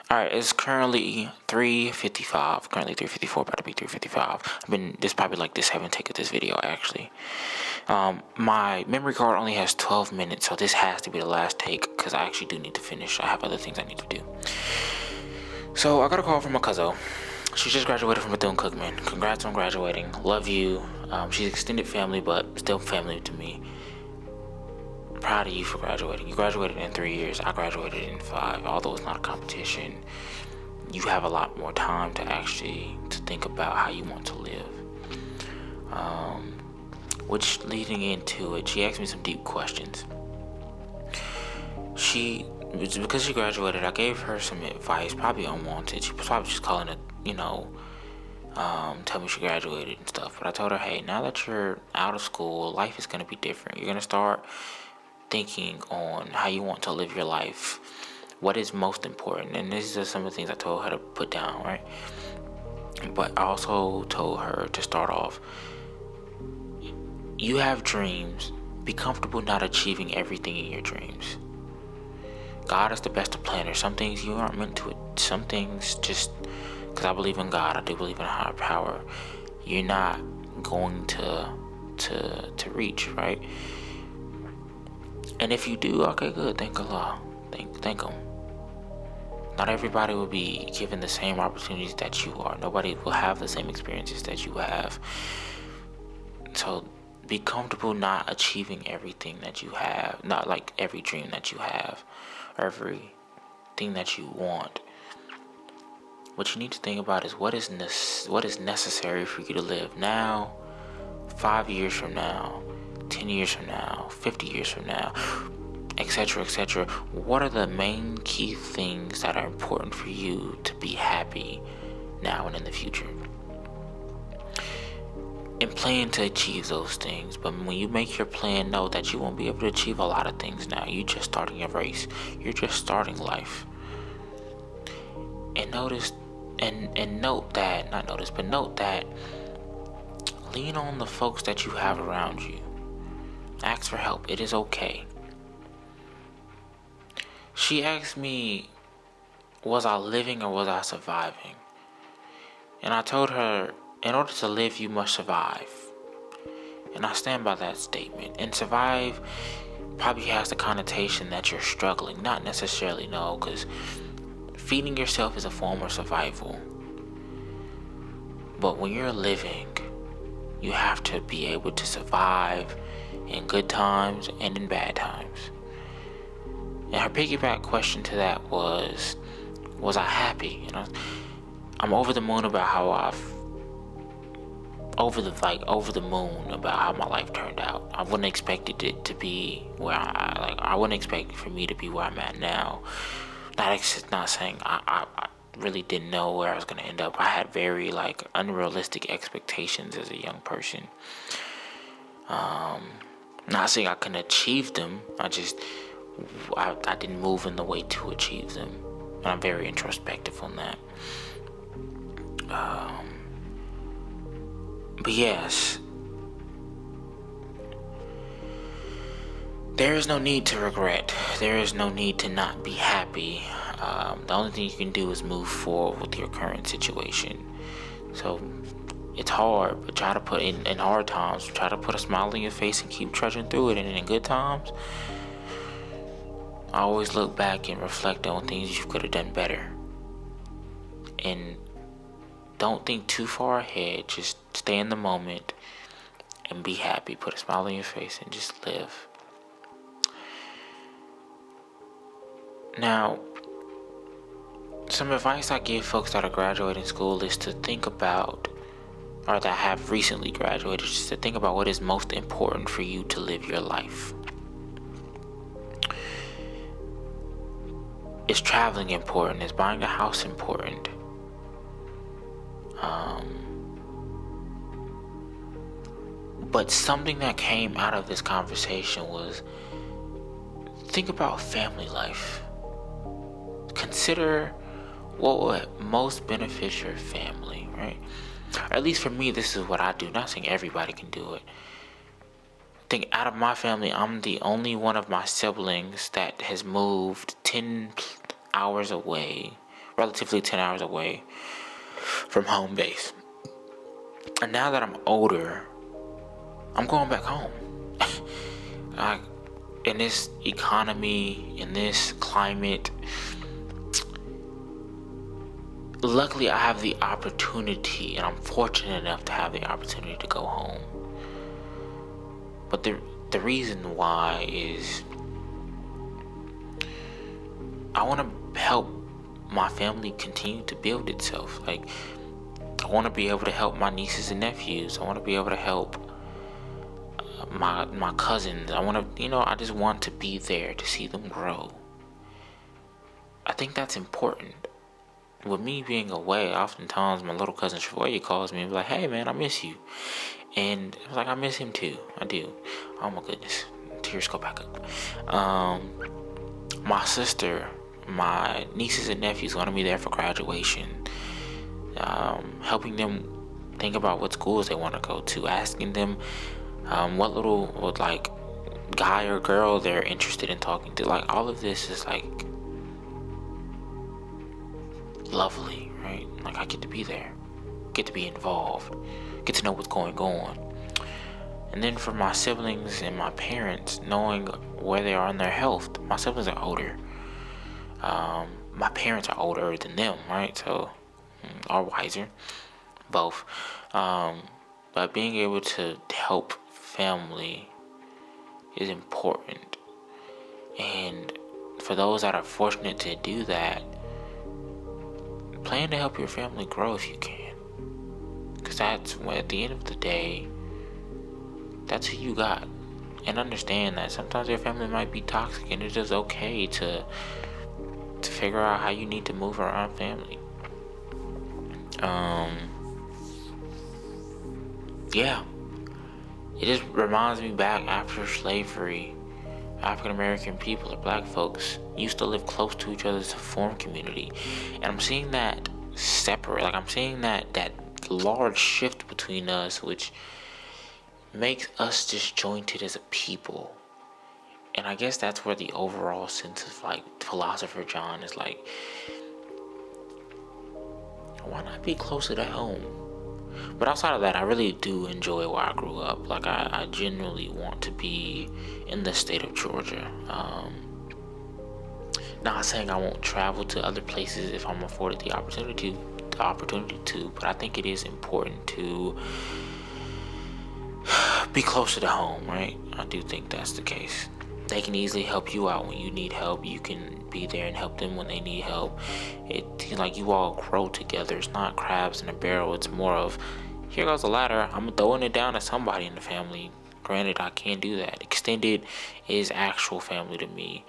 All right, it's currently 3:55. Currently 3:54, about to be 3:55. This probably like the seventh take of this video actually. My memory card only has 12 minutes, so this has to be the last take because I actually do need to finish. I have other things I need to do. So I got a call from my cousin. She just graduated from Bethune-Cookman. Congrats on graduating. Love you. She's extended family, but still family to me. Proud of you for graduating. You graduated in 3 years. I graduated in 5. Although it's not a competition, you have a lot more time to think about how you want to live. Which leading into it, she asked me some deep questions. Because she graduated, I gave her some advice, probably unwanted. She was probably just calling it, tell me she graduated and stuff. But I told her, hey, now that you're out of school, life is going to be different. You're going to start thinking on how you want to live your life, what is most important. And these are some of the things I told her to put down, right? But I also told her to start off, you have dreams. Be comfortable not achieving everything in your dreams. God is the best of planners. Some things you aren't meant to. Some things just because I believe in God, I do believe in a higher power. You're not going to reach, right? And if you do, okay, good. Thank Allah. Thank Him. Not everybody will be given the same opportunities that you are. Nobody will have the same experiences that you have. So be comfortable not achieving everything that you have. Not like every dream that you have. Everything that you want. What you need to think about is what is necessary for you to live now, 5 years from now, 10 years from now, 50 years from now, etc., etc. What are the main key things that are important for you to be happy now and in the future? And plan to achieve those things. But when you make your plan, know that you won't be able to achieve a lot of things now. You're just starting a race. You're just starting life. And note that lean on the folks that you have around you. Ask for help. It is okay. She asked me, was I living or was I surviving? And I told her, in order to live, you must survive. And I stand by that statement. And survive probably has the connotation that you're struggling. Not necessarily, no, because feeding yourself is a form of survival. But when you're living, you have to be able to survive in good times and in bad times. And her piggyback question to that was I happy? I'm over the moon about how over the moon about how my life turned out. I wouldn't expect it to be where I wouldn't expect for me to be where I'm at now. Not saying I really didn't know where I was going to end up. I had very unrealistic expectations as a young person. Not saying I couldn't achieve them. I didn't move in the way to achieve them. And I'm very introspective on that. But yes, there is no need to regret. There is no need to not be happy. The only thing you can do is move forward with your current situation. So it's hard, but try to put in hard times, try to put a smile on your face and keep trudging through it. And in good times, I always look back and reflect on things you could have done better. And don't think too far ahead. Just stay in the moment and be happy. Put a smile on your face and just live. Now, some advice I give folks that are graduating school is to think about, or that have recently graduated, just to think about what is most important for you to live your life. Is traveling important? Is buying a house important? But something that came out of this conversation was, think about family life. Consider what would most benefit your family, right? Or at least for me, this is what I do. Not saying everybody can do it. I think out of my family, I'm the only one of my siblings that has moved 10 hours away relatively 10 hours away from home base. And now that I'm older, I'm going back home. In this economy, in this climate, luckily I have the opportunity, and I'm fortunate enough to have the opportunity to go home. But the reason why is I want to help my family continue to build itself. Like, I want to be able to help my nieces and nephews. I want to be able to help my cousins. I want to, I just want to be there to see them grow. I think that's important. With me being away, oftentimes my little cousin Shavoya calls me and be like, "Hey man, I miss you." And I was like, I miss him too. I do. Oh my goodness. Tears go back up. My sister, my nieces and nephews want to be there for graduation. Helping them think about what schools they want to go to. Asking them what guy or girl they're interested in talking to. Like, all of this is like lovely, right? Like, I get to be there, get to be involved, get to know what's going on. And then for my siblings and my parents, knowing where they are in their health. My siblings are older. My parents are older than them, right? So, are wiser, both. But being able to help family is important. And for those that are fortunate to do that, plan to help your family grow if you can. Because that's when, at the end of the day, that's who you got. And understand that sometimes your family might be toxic, and it's just okay to figure out how you need to move around family. Yeah. It just reminds me back after slavery, African American people or black folks used to live close to each other to form community. And I'm seeing that separate. Like, I'm seeing that large shift between us, which makes us disjointed as a people. And I guess that's where the overall sense of, like, Philosopher John is like, why not be closer to home? But outside of that, I really do enjoy where I grew up. Like, I genuinely want to be in the state of Georgia. Not saying I won't travel to other places if I'm afforded the opportunity to, but I think it is important to be closer to home, right? I do think that's the case. They can easily help you out when you need help. You can be there and help them when they need help. It's like you all grow together. It's not crabs in a barrel. It's more of, here goes a ladder, I'm throwing it down to somebody in the family. Granted, I can't do that. Extended is actual family to me.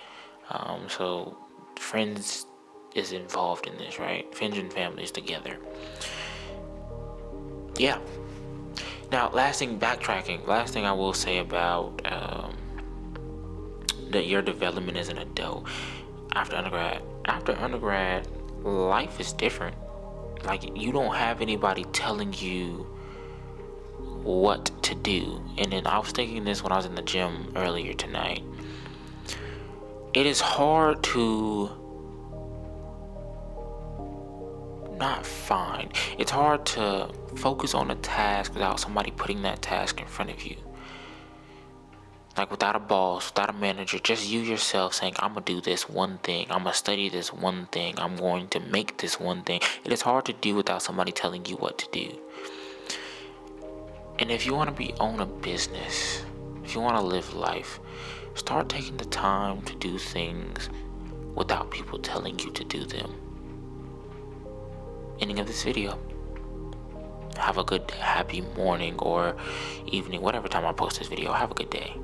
So friends is involved in this, right? Friends and families together. Yeah. Now, last thing I will say about your development as an adult after undergrad, life is different. Like, you don't have anybody telling you what to do. And then I was thinking this when I was in the gym earlier tonight. It is hard to it's hard to focus on a task without somebody putting that task in front of you. Like, without a boss, without a manager, just you yourself saying, I'm going to do this one thing. I'm going to study this one thing. I'm going to make this one thing. It is hard to do without somebody telling you what to do. And if you want to own a business, if you want to live life, start taking the time to do things without people telling you to do them. Ending of this video. Have a good, happy morning or evening, whatever time I post this video. Have a good day.